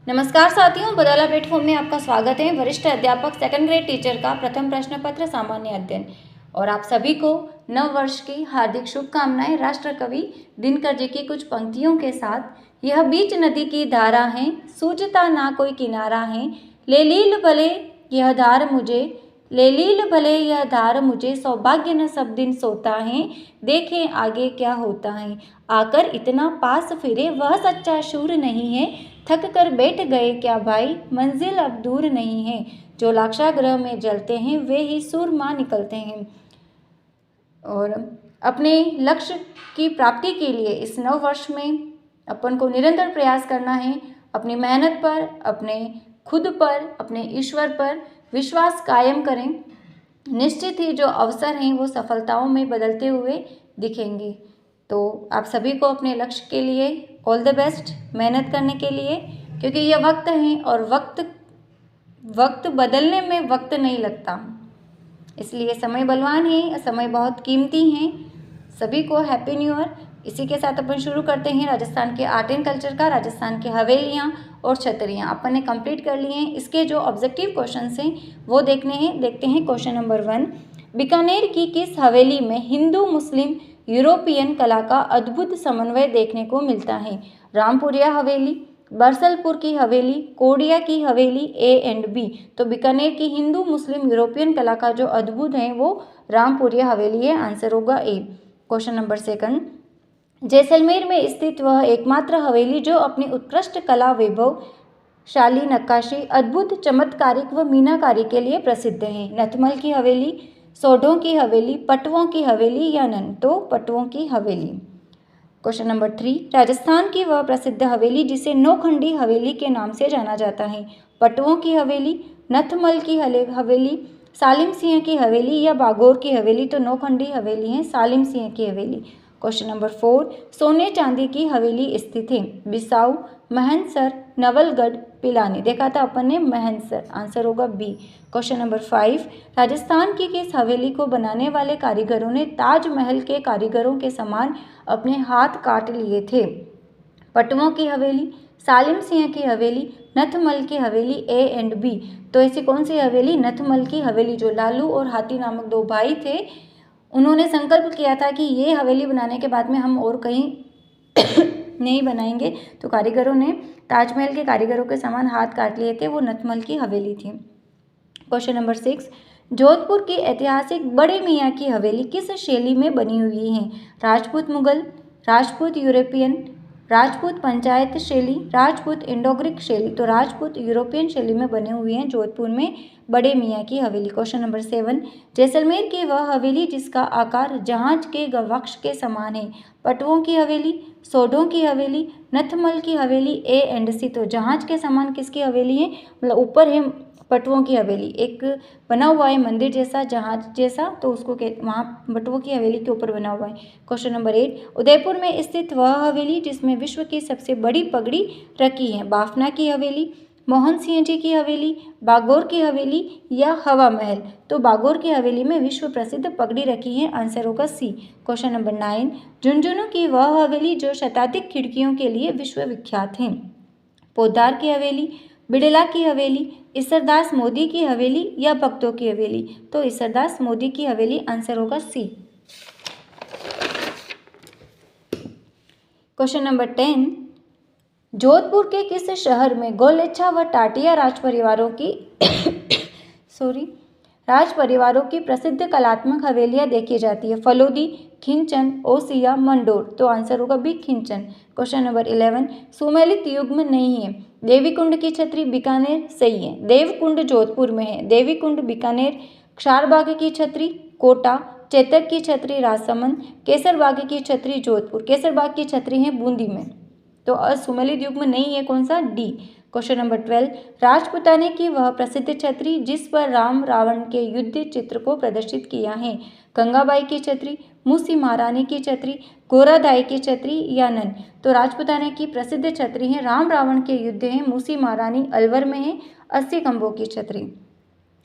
नमस्कार साथियों, बदौला प्लेटफॉर्म में आपका स्वागत है। वरिष्ठ अध्यापक सेकंड ग्रेड टीचर का प्रथम प्रश्न पत्र सामान्य अध्ययन और आप सभी को नव वर्ष की हार्दिक शुभकामनाएं। राष्ट्र कवि दिनकर जी की कुछ पंक्तियों के साथ। यह बीच नदी की धारा है, सूझता ना कोई किनारा है, ले लील भले यह धार मुझे, ले लील भले यह धार मुझे, सौभाग्य न सब दिन सोता है, देखें आगे क्या होता है। आकर इतना पास फिरे वह सच्चा शूर नहीं है, थक कर बैठ गए क्या भाई, मंजिल अब दूर नहीं है। जो लाक्षागृह में जलते हैं वे ही सूरमा निकलते हैं। और अपने लक्ष्य की प्राप्ति के लिए इस नव वर्ष में अपन को निरंतर प्रयास करना है। अपनी मेहनत पर, अपने खुद पर, अपने ईश्वर पर विश्वास कायम करें। निश्चित ही जो अवसर हैं वो सफलताओं में बदलते हुए दिखेंगे। तो आप सभी को अपने लक्ष्य के लिए ऑल द बेस्ट, मेहनत करने के लिए, क्योंकि ये वक्त है और वक्त बदलने में वक्त नहीं लगता, इसलिए समय बलवान है, समय बहुत कीमती है। सभी को हैप्पी न्यू ईयर। इसी के साथ अपन शुरू करते हैं राजस्थान के आर्ट एंड कल्चर का। राजस्थान की हवेलियाँ और छतरियाँ अपन ने कंप्लीट कर लिए हैं। इसके जो ऑब्जेक्टिव क्वेश्चंस हैं वो देखते हैं। क्वेश्चन नंबर 1, बीकानेर की किस हवेली में हिंदू मुस्लिम यूरोपियन कला का अद्भुत समन्वय देखने को मिलता है? रामपुरिया हवेली, बरसलपुर की हवेली, कोडिया की हवेली, ए एंड बी। तो बीकानेर की हिंदू मुस्लिम यूरोपियन कला का जो अद्भुत है वो रामपुरिया हवेली है। आंसर होगा ए। क्वेश्चन नंबर 2, जैसलमेर में स्थित वह एकमात्र हवेली जो अपनी उत्कृष्ट कला वैभव, शाली नक्काशी, अद्भुत चमत्कारिक व मीनाकारी के लिए प्रसिद्ध है। नथमल की हवेली, सोढों की हवेली, पटवों की हवेली या नन? तो पटवों की हवेली। क्वेश्चन नंबर 3, राजस्थान की वह प्रसिद्ध हवेली जिसे नौखंडी हवेली के नाम से जाना जाता है? पटवों की हवेली, नथमल की हवेली, सालिम सिंह की हवेली या बागोर की हवेली? तो नौखंडी हवेली है सालिम सिंह की हवेली। क्वेश्चन नंबर 4, सोने चांदी की हवेली स्थित है? बिसाऊ, महनसर, नवलगढ़, पिलानी? देखा था अपन ने महनसर। आंसर होगा बी। क्वेश्चन नंबर 5, राजस्थान की किस हवेली को बनाने वाले कारीगरों ने ताजमहल के कारीगरों के समान अपने हाथ काट लिए थे? पटवों की हवेली, सालिम सिंह की हवेली, नथमल की हवेली, ए एंड बी। तो ऐसी कौन सी हवेली? नथमल की हवेली। जो लालू और हाथी नामक दो भाई थे, उन्होंने संकल्प किया था कि ये हवेली बनाने के बाद में हम और कहीं नहीं बनाएंगे, तो कारीगरों ने ताजमहल के कारीगरों के समान हाथ काट लिए थे, वो नथमल की हवेली थी। क्वेश्चन नंबर 6, जोधपुर की ऐतिहासिक बड़े मियाँ की हवेली किस शैली में बनी हुई है? राजपूत मुगल, राजपूत यूरोपियन, राजपूत पंचायत शैली, राजपूत इंडोग्रिक शैली? तो राजपूत यूरोपियन शैली में बने हुए हैं जोधपुर में बड़े मियाँ की हवेली। क्वेश्चन नंबर 7, जैसलमेर की वह हवेली जिसका आकार जहाज के गवाक्ष के समान है? पटवों की हवेली, सोढों की हवेली, नथमल की हवेली, ए एंड सी? तो जहाज के समान किसकी हवेली है? मतलब ऊपर है पटवों की हवेली, एक बना हुआ है मंदिर जैसा, जहाज जैसा, तो उसको वहाँ पटवों की हवेली के ऊपर बना हुआ है। क्वेश्चन नंबर 8, उदयपुर में स्थित वह हवेली जिसमें विश्व की सबसे बड़ी पगड़ी रखी है? बाफना की हवेली, मोहन सिंह जी की हवेली, बागोर की हवेली या हवा महल? तो बागोर की हवेली में विश्व प्रसिद्ध पगड़ी रखी है। आंसर होगा सी। क्वेश्चन नंबर 9, झुंझुनू की वह हवेली जो शताधिक खिड़कियों के लिए विश्व विख्यात है? पोद्दार की हवेली, बिड़ला की हवेली, ईसरदास मोदी की हवेली या भक्तों की हवेली? तो ईसरदास मोदी की हवेली। आंसर होगा सी। क्वेश्चन नंबर 10, जोधपुर के किस शहर में गोलेच्छा व टाटिया राज परिवारों की प्रसिद्ध कलात्मक हवेलियां देखी जाती है? फलोदी, खिंचन, ओसिया, मंडोर? तो आंसर होगा बी, खिंचन। क्वेश्चन नंबर 11, सुमेलित युग्म नहीं है? देवीकुंड की छतरी बीकानेर? सही है। देवकुंड जोधपुर में है, देवीकुंड बीकानेर। क्षारबाग की छतरी कोटा, चेतक की छतरी राजसमंद, केसरबाग की छतरी जोधपुर? केसरबाग की छतरी है बूंदी में। तो असुमेलित युग्म नहीं है कौन सा? डी। क्वेश्चन नंबर 12, राजपुताने की वह प्रसिद्ध छतरी जिस पर राम रावण के युद्ध चित्र को प्रदर्शित किया है? गंगाबाई की छतरी, मूसी महारानी की छतरी, गोरादाई की छतरी या नन? तो राजपुताने की प्रसिद्ध छतरी है राम रावण के युद्ध है, मूसी महारानी अलवर में है, 80 खंभों की छतरी।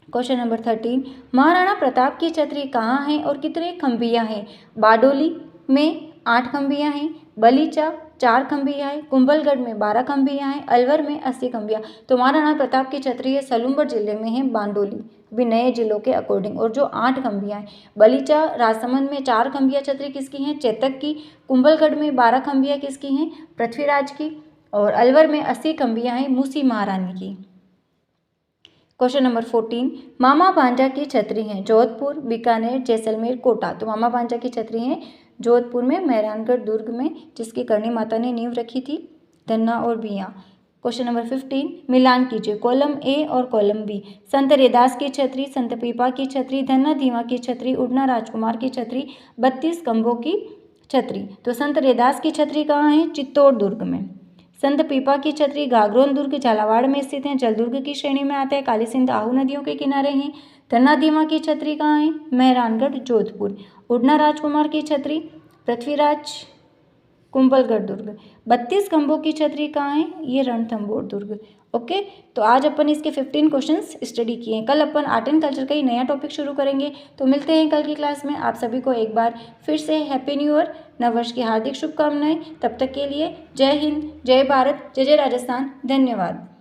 क्वेश्चन नंबर 13, महाराणा प्रताप की छतरी कहाँ है और कितने खंभियाँ हैं? बारडोली में 8 खंभियाँ हैं, बलीचा, 4 खंभियाँ हैं, कुंभलगढ़ में 12 खंभियाँ हैं, अलवर में 80 खंभियाँ। तो महाराणा प्रताप की छतरी है सलूम्बर जिले में है बांडोली, भी नए जिलों के अकॉर्डिंग। और जो 8 खंभियाँ हैं, बलीचा राजसमंद में 4 खंभियाँ छतरी किसकी हैं? चेतक की। कुंभलगढ़ में 12 खंभियाँ किसकी हैं? पृथ्वीराज की। और अलवर में 80 खंभियाँ हैं मूसी महारानी की। क्वेश्चन नंबर 14, मामा भांजा की छतरी हैं जोधपुर, बीकानेर, जैसलमेर, कोटा। तो मामा भांजा की छतरी हैं जोधपुर में, मेहरानगढ़ दुर्ग में, जिसकी करणी माता ने नींव रखी थी, धन्ना और बिया। क्वेश्चन नंबर 15, मिलान कीजिए कॉलम ए और कॉलम बी। संत रैदास की छतरी, संत पीपा की छतरी, धन्ना धीवा की छतरी, उड़ना राजकुमार की छतरी, 32 खंभों की छतरी। तो संत रैदास की छतरी कहाँ है? चित्तौड़ दुर्ग में। संत पीपा की छतरी गागरोन दुर्ग झालावाड़ में स्थित है, जलदुर्ग की श्रेणी में आता है, काली सिंध आहू नदियों के किनारे हैं। धन्ना धीमा की छतरी कहाँ है? मेहरानगढ़ जोधपुर। उड़ना राजकुमार की छतरी पृथ्वीराज कुंभलगढ़ दुर्ग। 32 खंभों की छतरी कहाँ है? ये रणथंभौर दुर्ग। ओके, तो आज अपन इसके 15 क्वेश्चंस स्टडी किए हैं। कल अपन आर्ट एंड कल्चर का ही नया टॉपिक शुरू करेंगे। तो मिलते हैं कल की क्लास में। आप सभी को एक बार फिर से हैप्पी न्यू ईयर, नववर्ष की हार्दिक शुभकामनाएं। तब तक के लिए जय हिंद, जय भारत, जय जय राजस्थान। धन्यवाद।